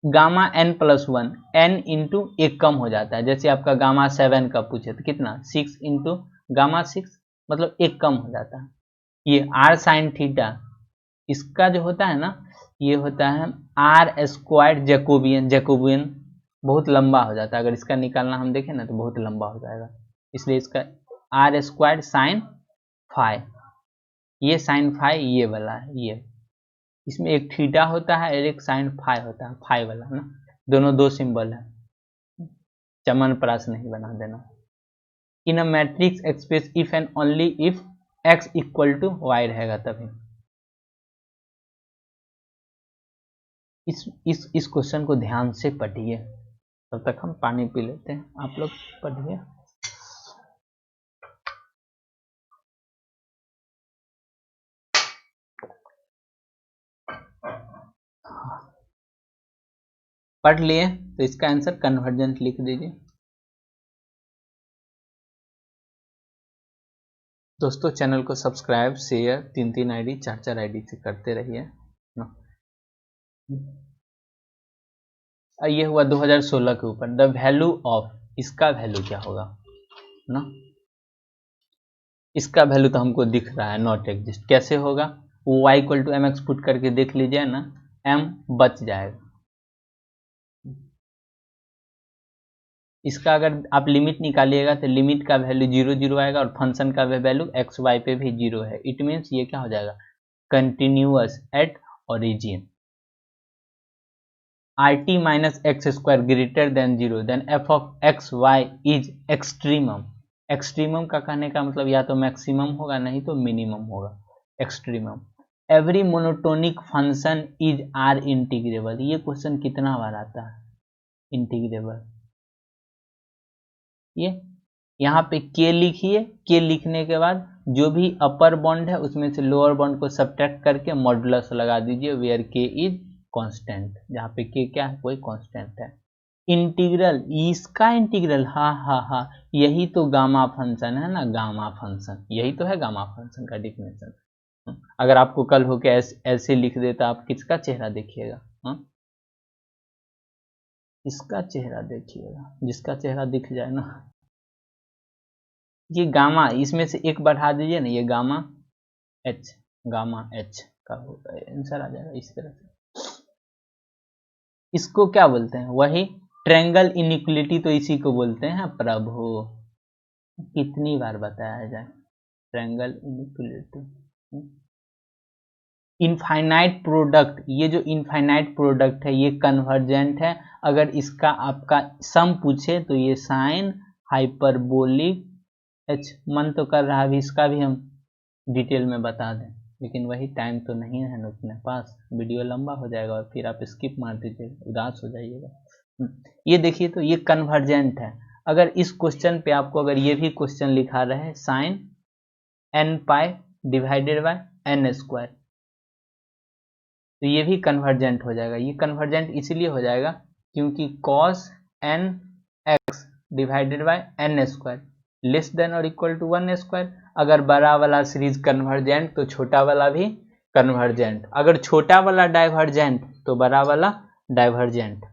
Gamma n plus one, n into एक कम हो जाता है, जैसे आपका गामा 7 का पूछे तो कितना 6 इंटू गामा 6, मतलब एक कम हो जाता है। ये r साइन थीटा, इसका जो होता है ना ये होता है आर स्क्वायर जैकोबियन। जैकोबियन बहुत लंबा हो जाता है, अगर इसका निकालना हम देखें ना तो बहुत लंबा हो जाएगा, इसलिए इसका आर स्क्वायर साइन फाइव, ये साइन फाइव ये वाला है, ये इसमें एक थीटा होता है और एक साइन फाइव होता है, फाइव वाला ना, दोनों दो सिंबल है, चमन प्रास नहीं बना देना। In a matrix express if and only if X equal to Y रहेगा तभी। इस क्वेश्चन को ध्यान से पढ़िए, तब तक हम पानी पी लेते हैं, आप लोग पढ़िए। पढ़ लिए तो इसका आंसर कन्वर्जेंट लिख दीजिए। दोस्तों चैनल को सब्सक्राइब शेयर 3 आईडी 4 आईडी से करते रहिए ना। ये हुआ 2016 के ऊपर। द वैल्यू ऑफ, इसका वैल्यू क्या होगा ना, इसका वैल्यू तो हमको दिख रहा है नॉट एग्जिस्ट, कैसे होगा, y equal to M x put करके देख लीजिए ना, m बच जाएगा। इसका अगर आप लिमिट निकालिएगा तो लिमिट का वैल्यू 0 0 आएगा और फंक्शन का वैल्यू एक्स वाई पे भी 0 है। इट मीन्स ये क्या हो जाएगा, continuous at origin. rt minus x square greater than 0 then F of x y is extremum. Extremum का कहने का मतलब या तो मैक्सिमम होगा नहीं तो मिनिमम होगा, extremum. Every monotonic function is R integrable. ये क्वेश्चन कितना बार आता है, इंटीग्रेबल। ये यहाँ पे के लिखिए, के लिखने के बाद जो भी अपर बॉन्ड है उसमें से लोअर बॉन्ड को सब्ट्रैक्ट करके मॉडुलस लगा दीजिए, वेयर के इज कांस्टेंट, जहाँ पे के क्या है, कोई कांस्टेंट है। इंटीग्रल, इसका इंटीग्रल, हाँ हाँ हाँ, यही तो गामा फंक्शन है ना, गामा फंक्शन यही तो है गामा फंक्शन का डिफिनेशन। अगर आपको कल होके ऐसे लिख देता, आप किसका चेहरा देखिएगा, हाँ इसका चेहरा देखिएगा, जिसका चेहरा दिख जाए ना। ये गामा, इसमें से एक बढ़ा दीजिए ना, ये गामा एच, गामा एच का होगा आंसर आ जाएगा इस तरह से। इसको क्या बोलते हैं, वही ट्रायंगल इनइक्वलिटी, तो इसी को बोलते हैं प्रभु, कितनी बार बताया जाए, ट्रायंगल इनइक्वलिटी। इनफाइनाइट प्रोडक्ट, ये जो इनफाइनाइट प्रोडक्ट है ये कन्वर्जेंट है। अगर इसका आपका सम पूछे तो ये साइन हाइपरबोलिक एच, मन तो कर रहा है अभी इसका भी हम डिटेल में बता दें, लेकिन वही टाइम तो नहीं है ना अपने पास, वीडियो लंबा हो जाएगा और फिर आप स्किप मार दीजिएगा, उदास हो जाइएगा। ये देखिए तो ये कन्वर्जेंट है। अगर इस क्वेश्चन पे आपको अगर ये भी क्वेश्चन लिखा रहे sine n pi divided by n square, तो ये भी कन्वर्जेंट हो जाएगा। ये कन्वर्जेंट इसलिए हो जाएगा क्योंकि cos n x divided by n square less than और इक्वल टू 1 स्क्वायर। अगर बड़ा वाला सीरीज कन्वर्जेंट तो छोटा वाला भी कन्वर्जेंट, अगर छोटा वाला डाइवर्जेंट तो बड़ा वाला डाइवर्जेंट।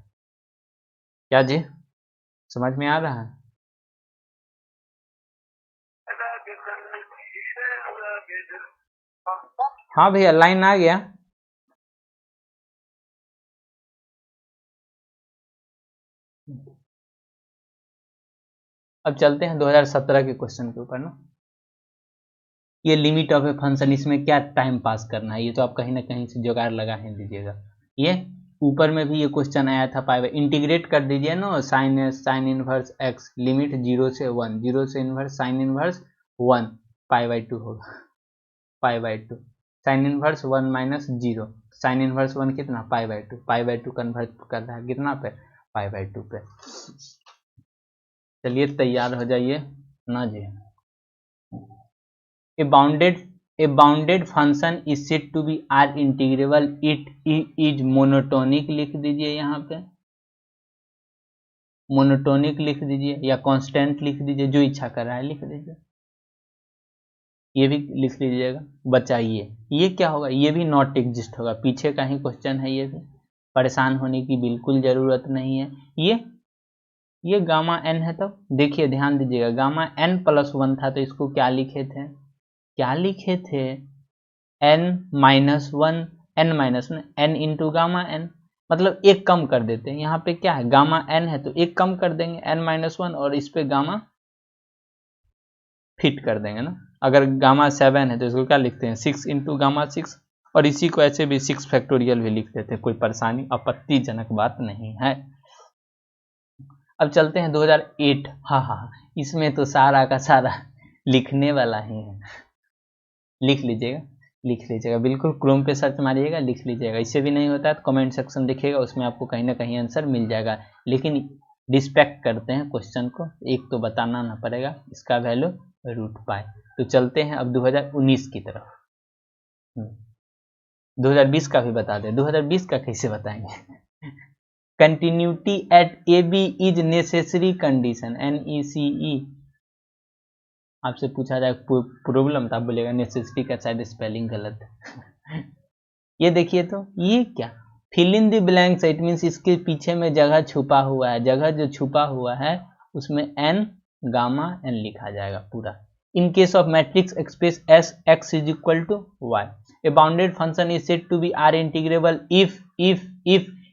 क्या जी समझ में आ रहा है? हाँ भैया लाइन आ गया। अब चलते हैं 2017 के क्वेश्चन के ऊपर ना। ये लिमिट ऑफ ए फंक्शन, इसमें क्या टाइम पास करना है, ये तो आप कहीं ना कहीं से जुगाड़ लगा ही दीजिएगा। ये ऊपर में भी ये क्वेश्चन आया था पाई बाई, इंटीग्रेट कर दीजिए ना, साइन इनवर्स एक्स लिमिट 0 से 1, 0 से inverse sine inverse 1 pi by 2 होगा, पाई by 2 sine inverse 1 minus 0, sine inverse 1 कितना पाई बाई 2 कन्वर्ट कर रहा है कितना पे पाई बाई 2 पे। चलिए तैयार हो जाइए ना जी। A bounded function is said to be R integrable, it is monotonic लिख दीजिए, यहाँ पे मोनोटोनिक लिख दीजिए या कांस्टेंट लिख दीजिए, जो इच्छा कर रहा है लिख दीजिए, ये भी लिख लीजिएगा। बचाइए, ये क्या होगा, ये भी नॉट एग्जिस्ट होगा, पीछे का ही क्वेश्चन है, ये भी परेशान होने की बिल्कुल जरूरत नहीं है। ये गामा एन है, तो देखिए ध्यान दीजिएगा, गामा एन प्लस 1 था तो इसको क्या लिखे थे, n minus 1, n into gamma n, मतलब एक कम कर देते हैं। यहाँ पे क्या है, गामा एन है तो एक कम कर देंगे एन माइनस 1 और इस पे गामा फिट कर देंगे ना। अगर गामा 7 है तो इसको क्या लिखते हैं 6 इंटू गामा 6, और इसी को ऐसे भी 6 फैक्टोरियल भी लिख देते हैं, कोई परेशानी आपत्तिजनक बात नहीं है। अब चलते हैं 2008। हाँ, इसमें तो सारा का सारा लिखने वाला ही है, लिख लीजिएगा बिल्कुल, क्रोम पे सर्च मारिएगा, लिख लीजिएगा। इससे भी नहीं होता है तो कमेंट सेक्शन देखिएगा, उसमें आपको कहीं ना कहीं आंसर मिल जाएगा। लेकिन रिस्पेक्ट करते हैं क्वेश्चन को, एक तो बताना ना पड़ेगा, इसका वैल्यू रूट पाई। तो चलते हैं अब 2019 की तरफ। 2020 का भी बता दें, 2020 का कैसे बताएंगे। Continuity at a b is necessary condition, NECE आपसे पूछा जाए प्रॉब्लम तो आप बोलेगा नेसेसिटी का शायद स्पेलिंग गलत है। ये देखिए तो ये क्या, fill in the blanks, it means इसके पीछे में जगह छुपा हुआ है, जगह जो छुपा हुआ है उसमें एन गामा एन लिखा जाएगा पूरा। In case of matrix express s x is equal to y, a bounded function is said to be R integrable if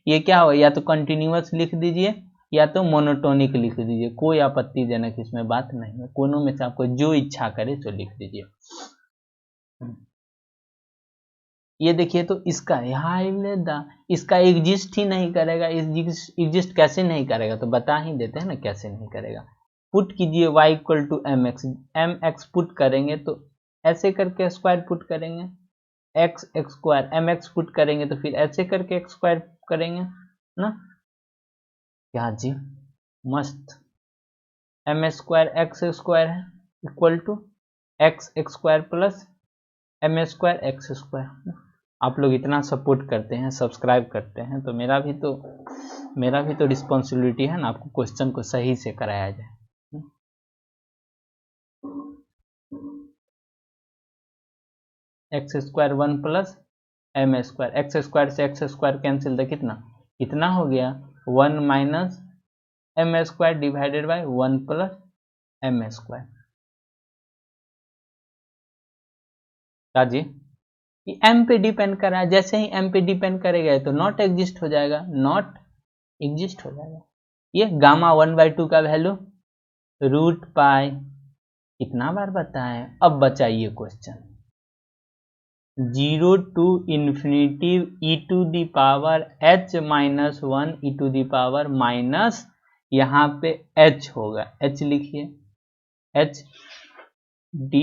ये क्या हो, या तो कंटिन्यूअस लिख दीजिए या तो मोनोटोनिक लिख दीजिए, कोई आपत्तिजनक इसमें बात नहीं है, कोनों में से आपको जो इच्छा करे तो लिख दीजिए। ये देखिए तो इसका इसका एग्जिस्ट ही नहीं करेगा, एग्जिस्ट कैसे नहीं करेगा, तो बता ही देते हैं ना कैसे नहीं करेगा। पुट कीजिए y equal to M x put करेंगे तो ऐसे करके स्क्वायर पुट करेंगे, x square m x put करेंगे तो फिर ऐसे करके एक्स स्क्वायर करेंगे ना, क्या जी मस्त। एम स्क्वायर एक्स स्क्वायर है equal to x square plus m square x square. आप लोग इतना सपोर्ट करते हैं, सब्सक्राइब करते हैं, तो मेरा भी तो रिस्पॉन्सिबिलिटी है ना, आपको क्वेश्चन को सही से कराया जाए। X square 1 plus m square, x square से एक्स स्क्वायर कैंसिल, था कितना हो गया 1 minus m square divided by 1 plus m square. क्या जी, एम पे डिपेंड कर रहा है, जैसे ही एम पे डिपेंड करेगा तो नॉट एग्जिस्ट हो जाएगा, ये गामा 1/2 का वैल्यू रूट पाई, कितना बार बताएं। अब बचाइए question, 0 to infinity e to the power h minus 1 e to the power minus, यहाँ पे h होगा, h लिखिए, h d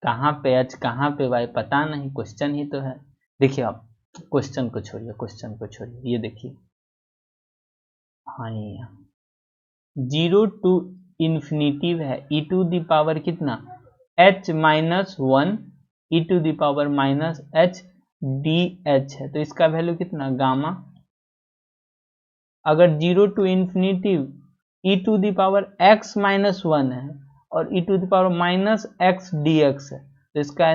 कहाँ पे h कहाँ पे y पता नहीं, क्वेश्चन ही तो है। देखिए आप क्वेश्चन को छोड़िए, ये देखिए, हाँ ये 0 टू इन्फिनिटी है, e टू द पावर कितना h minus 1 e to the power minus h dh है, तो इसका वैल्यू कितना गामा। अगर 0 to infinity e to the power x minus 1 है और e to the power minus x dx है, तो इसका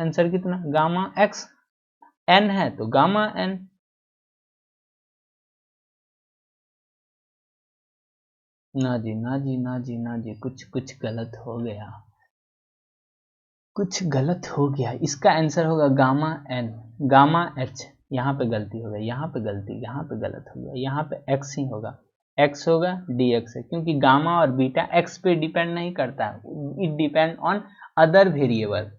आंसर कितना गामा x, n है तो गामा n। ना जी कुछ गलत हो गया, इसका आंसर होगा गामा n, गामा h, यहाँ पे गलती हो गई, यहाँ पे गलत हो गया, यहाँ पे x ही होगा, x होगा dx है, क्योंकि गामा और बीटा x पे डिपेंड नहीं करता है, it depend on other variable,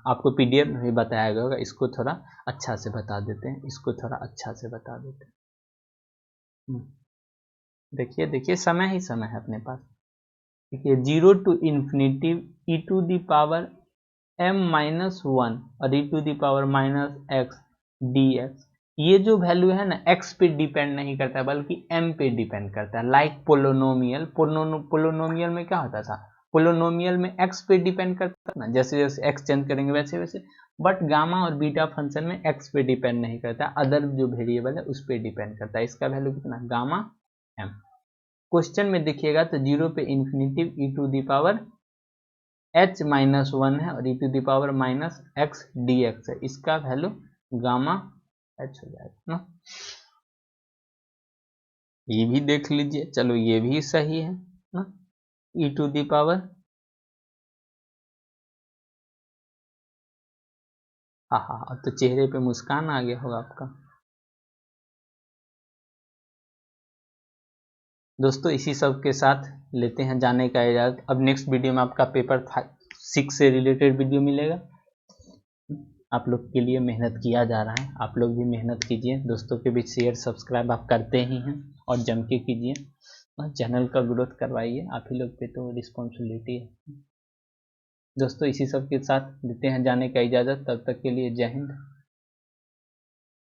आपको पीडीएफ में भी बताया गया होगा, इसको थोड़ा अच्छा से बता देते हैं, इसको थोड़ा अच्छा से बता देते हैं। देखिए देखिए, समय ही समय है अपने पास। देखिए 0 to infinity e to the power m-1 और e to the power -x dx, ये जो वैल्यू है ना x पे डिपेंड नहीं करता है बल्कि m पे डिपेंड करता है। लाइक पोलोनोमियल, पोलोनोमियल में क्या होता था, पोलोनोमियल में x पे डिपेंड करता है ना, जैसे जैसे x चेंज करेंगे वैसे वैसे, बट गामा और बीटा फंक्शन में x पे डिपेंड नहीं करता, अदर जो वेरिएबल है उस पे डिपेंड करता है। इसका वैल्यू कितना, गामा m। क्वेश्चन में देखिएगा तो 0 पे infinity e to the power h-1 है और e to the power -x dx है, इसका वैल्यू गामा h हो जाएगा ना। ये भी देख लीजिए, चलो ये भी सही है ना, e टू दी पावर, हाँ हाँ, तो चेहरे पे मुस्कान आ गया होगा आपका। दोस्तों इसी सब के साथ लेते हैं जाने का इजाज़त। अब नेक्स्ट वीडियो में आपका पेपर 6 से रिलेटेड वीडियो मिलेगा। आप लोग के लिए मेहनत किया जा रहा है, आप लोग भी मेहनत कीजिए, दोस्तों के बीच शेयर सब्सक्राइब आप करते ही हैं और जम के कीजिए, चैनल का ग्रोथ करवाइए, आप ही लोग पे तो रिस्पॉन्सिबिलिटी है। दोस्तों इसी सब के साथ लेते हैं जाने का इजाज़त, तब तक के लिए जय हिंद।